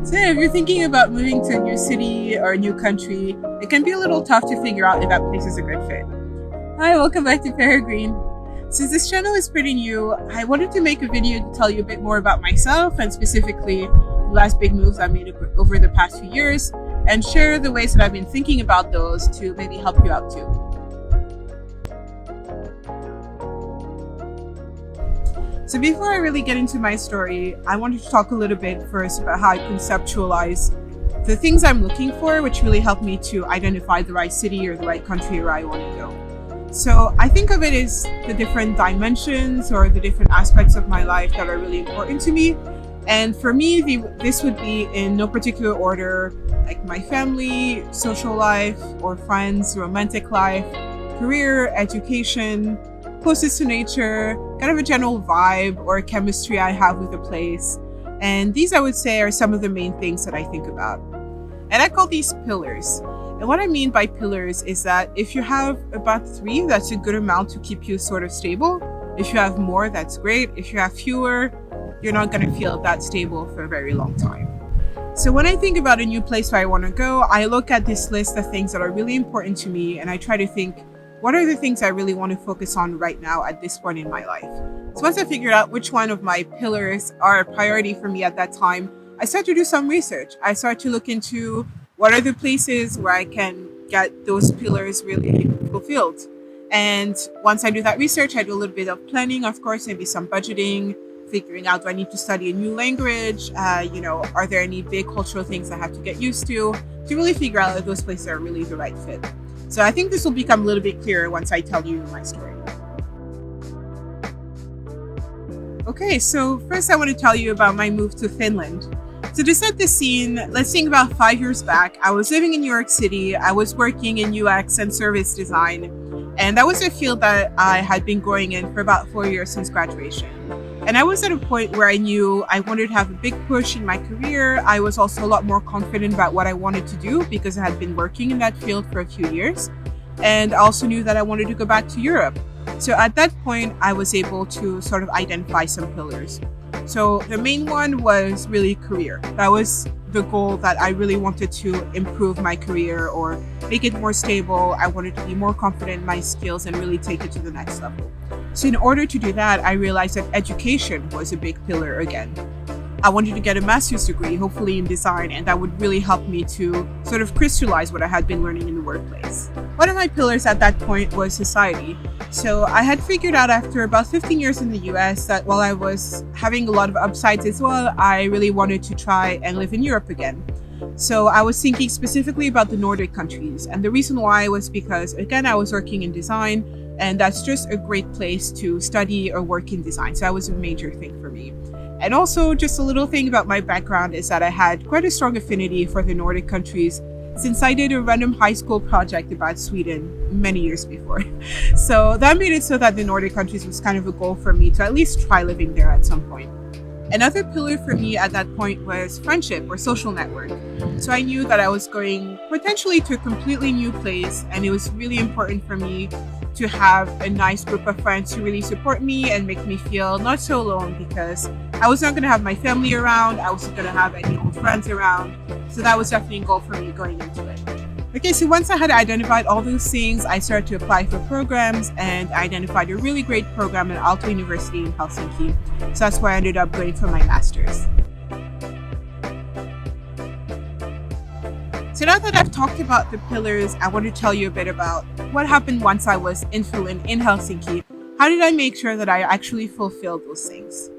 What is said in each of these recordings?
So if you're thinking about moving to a new city or a new country, it can be a little tough to figure out if that place is a good fit. Hi, welcome back to Peregrine. Since this channel is pretty new, I wanted to make a video to tell you a bit more about myself and specifically the last big moves I made over the past few years and share the ways that I've been thinking about those to maybe help you out too. So before I really get into my story, I wanted to talk a little bit first about how I conceptualize the things I'm looking for, which really help me to identify the right city or the right country where I want to go. So I think of it as the different dimensions or the different aspects of my life that are really important to me. And for me, this would be in no particular order, like my family, social life or friends, romantic life, career, education, closest to nature, kind of a general vibe or chemistry I have with a place. And these, I would say, are some of the main things that I think about. And I call these pillars. And what I mean by pillars is that if you have about 3, that's a good amount to keep you sort of stable. If you have more, that's great. If you have fewer, you're not going to feel that stable for a very long time. So when I think about a new place where I want to go, I look at this list of things that are really important to me and I try to think, what are the things I really want to focus on right now at this point in my life? So once I figured out which one of my pillars are a priority for me at that time, I start to do some research. I start to look into what are the places where I can get those pillars really fulfilled. And once I do that research, I do a little bit of planning, of course, maybe some budgeting, figuring out, do I need to study a new language? Are there any big cultural things I have to get used to really figure out if those places are really the right fit. So I think this will become a little bit clearer once I tell you my story. Okay, so first I want to tell you about my move to Finland. So to set the scene, let's think about 5 years back. I was living in New York City. I was working in UX and service design. And that was a field that I had been going in for about 4 years since graduation. And I was at a point where I knew I wanted to have a big push in my career. I was also a lot more confident about what I wanted to do because I had been working in that field for a few years. And I also knew that I wanted to go back to Europe. So at that point, I was able to sort of identify some pillars. So the main one was really career. That was the goal that I really wanted to improve my career or make it more stable. I wanted to be more confident in my skills and really take it to the next level. So in order to do that, I realized that education was a big pillar again. I wanted to get a master's degree, hopefully in design, and that would really help me to sort of crystallize what I had been learning in the workplace. One of my pillars at that point was society. So I had figured out after about 15 years in the US that while I was having a lot of upsides as well, I really wanted to try and live in Europe again. So I was thinking specifically about the Nordic countries. And the reason why was because, again, I was working in design, and that's just a great place to study or work in design. So that was a major thing for me. And also just a little thing about my background is that I had quite a strong affinity for the Nordic countries since I did a random high school project about Sweden many years before. So that made it so that the Nordic countries was kind of a goal for me to at least try living there at some point. Another pillar for me at that point was friendship or social network. So I knew that I was going potentially to a completely new place, and it was really important for me to have a nice group of friends who really support me and make me feel not so alone, because I was not going to have my family around, I wasn't going to have any old friends around. So that was definitely a goal for me going into it. Okay, so once I had identified all those things, I started to apply for programs, and I identified a really great program at Aalto University in Helsinki. So that's where I ended up going for my master's. So now that I've talked about the pillars, I want to tell you a bit about what happened once I was in Finland, in Helsinki. How did I make sure that I actually fulfilled those things?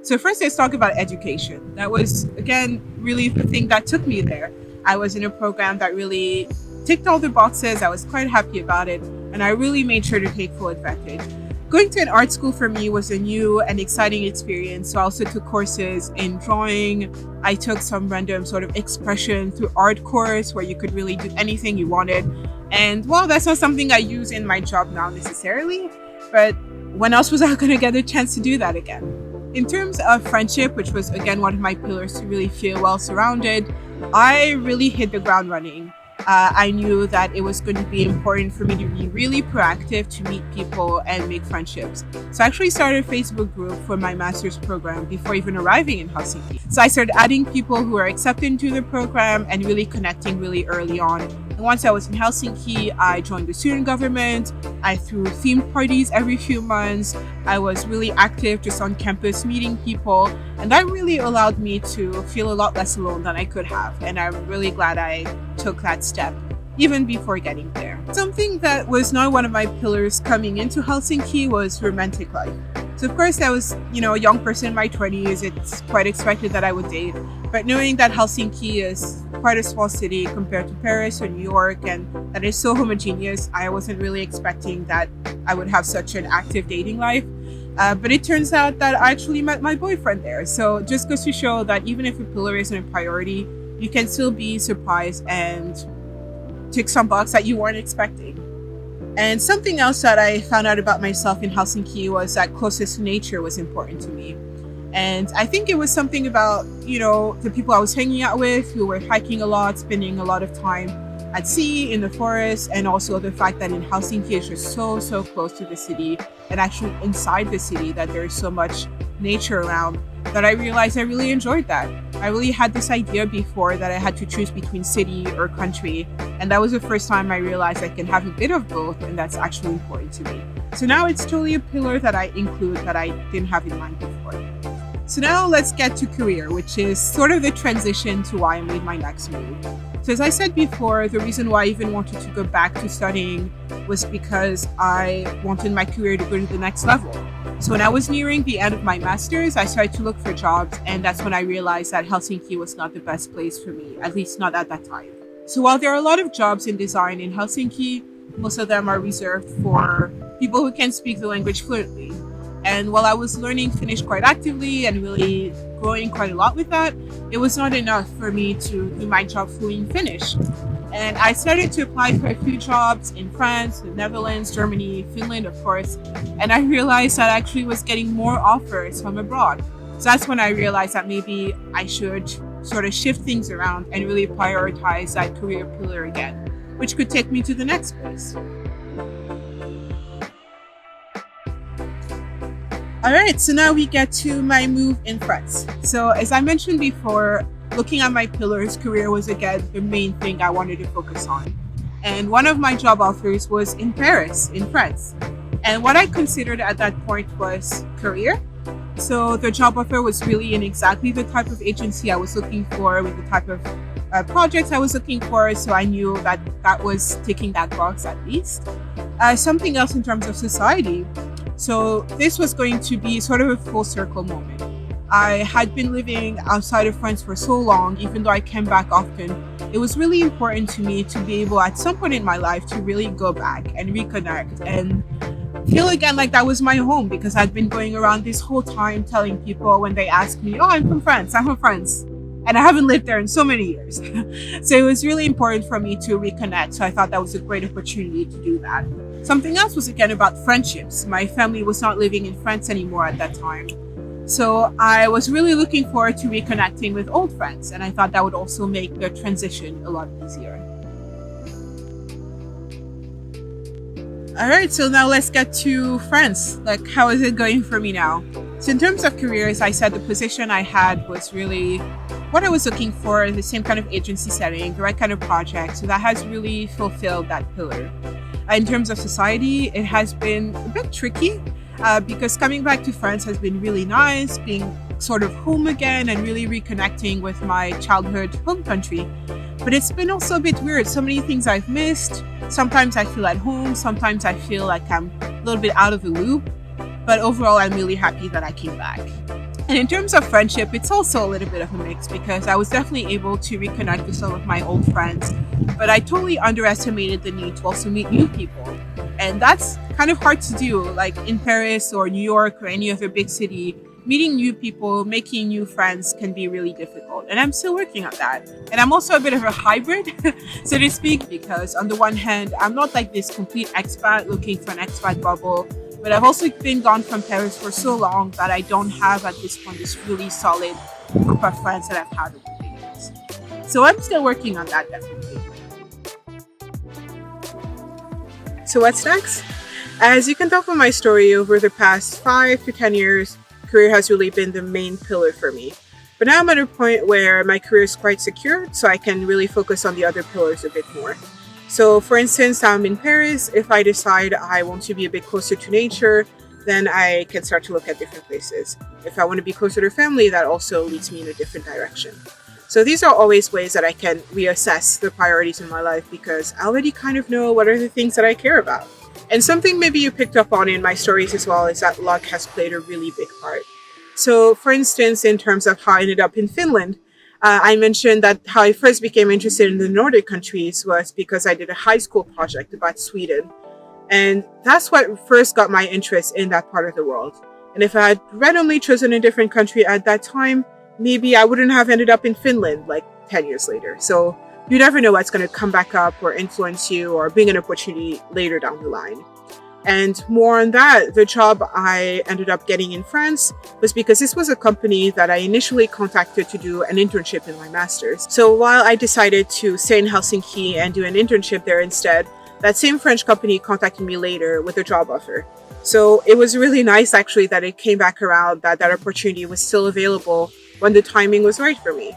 So first, let's talk about education. That was, again, really the thing that took me there. I was in a program that really ticked all the boxes. I was quite happy about it, and I really made sure to take full advantage. Going to an art school for me was a new and exciting experience. So I also took courses in drawing. I took some random sort of expression through art course where you could really do anything you wanted. And well, that's not something I use in my job now necessarily, but when else was I going to get a chance to do that again? In terms of friendship, which was again one of my pillars to really feel well surrounded, I really hit the ground running. I knew that it was going to be important for me to be really proactive, to meet people and make friendships. So I actually started a Facebook group for my master's program before even arriving in Helsinki. So I started adding people who are accepted into the program and really connecting really early on. And once I was in Helsinki, I joined the student government. I threw themed parties every few months. I was really active just on campus meeting people. And that really allowed me to feel a lot less alone than I could have. And I'm really glad I took that step even before getting there. Something that was not one of my pillars coming into Helsinki was romantic life. So of course I was, a young person in my 20s. It's quite expected that I would date. But knowing that Helsinki is quite a small city compared to Paris or New York and that it's so homogeneous, I wasn't really expecting that I would have such an active dating life. But it turns out that I actually met my boyfriend there. So it just goes to show that even if a pillar isn't a priority, you can still be surprised and tick some box that you weren't expecting. And something else that I found out about myself in Helsinki was that closeness to nature was important to me. And I think it was something about, the people I was hanging out with who were hiking a lot, spending a lot of time at sea, in the forest, and also the fact that in Helsinki it's just so close to the city and actually inside the city that there's so much nature around that I realized I really enjoyed that. I really had this idea before that I had to choose between city or country, and that was the first time I realized I can have a bit of both, and that's actually important to me. So now it's totally a pillar that I include that I didn't have in mind before. So now let's get to career, which is sort of the transition to why I made my next move. So as I said before, the reason why I even wanted to go back to studying was because I wanted my career to go to the next level. So when I was nearing the end of my master's, I started to look for jobs, and that's when I realized that Helsinki was not the best place for me, at least not at that time. So while there are a lot of jobs in design in Helsinki, most of them are reserved for people who can speak the language fluently. And while I was learning Finnish quite actively and really growing quite a lot with that, it was not enough for me to do my job fully in Finnish. And I started to apply for a few jobs in France, the Netherlands, Germany, Finland, of course. And I realized that I actually was getting more offers from abroad. So that's when I realized that maybe I should sort of shift things around and really prioritize that career pillar again, which could take me to the next place. All right, so now we get to my move in France. So as I mentioned before, looking at my pillars, career was again the main thing I wanted to focus on. And one of my job offers was in Paris, in France. And what I considered at that point was career. So the job offer was really in exactly the type of agency I was looking for, with the type of projects I was looking for. So I knew that that was ticking that box at least. Something else in terms of society. So this was going to be sort of a full circle moment. I had been living outside of France for so long, even though I came back often. It was really important to me to be able at some point in my life to really go back and reconnect and feel again like that was my home, because I'd been going around this whole time telling people when they ask me, oh, I'm from France. And I haven't lived there in so many years. So it was really important for me to reconnect. So I thought that was a great opportunity to do that. Something else was again about friendships. My family was not living in France anymore at that time. So I was really looking forward to reconnecting with old friends. And I thought that would also make the transition a lot easier. All right, so now let's get to France. Like, how is it going for me now? So in terms of careers, I said the position I had was really what I was looking for, the same kind of agency setting, the right kind of project. So that has really fulfilled that pillar. In terms of society, it has been a bit tricky because coming back to France has been really nice, being sort of home again and really reconnecting with my childhood home country. But it's been also a bit weird. So many things I've missed. Sometimes I feel at home. Sometimes I feel like I'm a little bit out of the loop. But overall, I'm really happy that I came back. And in terms of friendship, it's also a little bit of a mix because I was definitely able to reconnect with some of my old friends, but I totally underestimated the need to also meet new people. And that's kind of hard to do, like in Paris or New York or any other big city. Meeting new people, making new friends can be really difficult. And I'm still working on that. And I'm also a bit of a hybrid, so to speak, because on the one hand, I'm not like this complete expat looking for an expat bubble. But I've also been gone from Paris for so long that I don't have at this point this really solid group of friends that I've had over the years. So I'm still working on that, definitely. So what's next? As you can tell from my story, over the past 5 to 10 years, career has really been the main pillar for me. But now I'm at a point where my career is quite secure, so I can really focus on the other pillars a bit more. So for instance, I'm in Paris. If I decide I want to be a bit closer to nature, then I can start to look at different places. If I want to be closer to family, that also leads me in a different direction. So these are always ways that I can reassess the priorities in my life because I already kind of know what are the things that I care about. And something maybe you picked up on in my stories as well is that luck has played a really big part. So for instance, in terms of how I ended up in Finland, I mentioned that how I first became interested in the Nordic countries was because I did a high school project about Sweden. And that's what first got my interest in that part of the world. And if I had randomly chosen a different country at that time, maybe I wouldn't have ended up in Finland like 10 years later. So you never know what's going to come back up or influence you or bring an opportunity later down the line. And more on that, the job I ended up getting in France was because this was a company that I initially contacted to do an internship in my master's. So while I decided to stay in Helsinki and do an internship there instead, that same French company contacted me later with a job offer. So it was really nice actually that it came back around, that that opportunity was still available when the timing was right for me.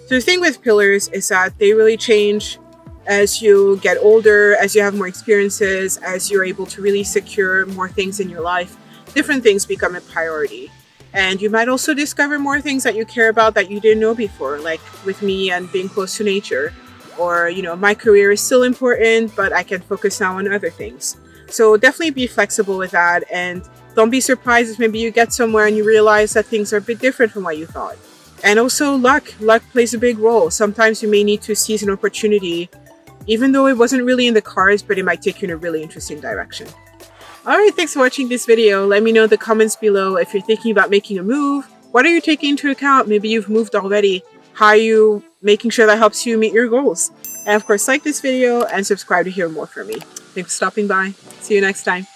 So the thing with pillars is that they really change as you get older, as you have more experiences, as you're able to really secure more things in your life, different things become a priority. And you might also discover more things that you care about that you didn't know before, like with me and being close to nature. Or, my career is still important, but I can focus now on other things. So definitely be flexible with that. And don't be surprised if maybe you get somewhere and you realize that things are a bit different from what you thought. And also luck. Luck plays a big role. Sometimes you may need to seize an opportunity even though it wasn't really in the cards, but it might take you in a really interesting direction. Alright, thanks for watching this video. Let me know in the comments below if you're thinking about making a move. What are you taking into account? Maybe you've moved already. How are you making sure that helps you meet your goals? And of course, like this video and subscribe to hear more from me. Thanks for stopping by. See you next time.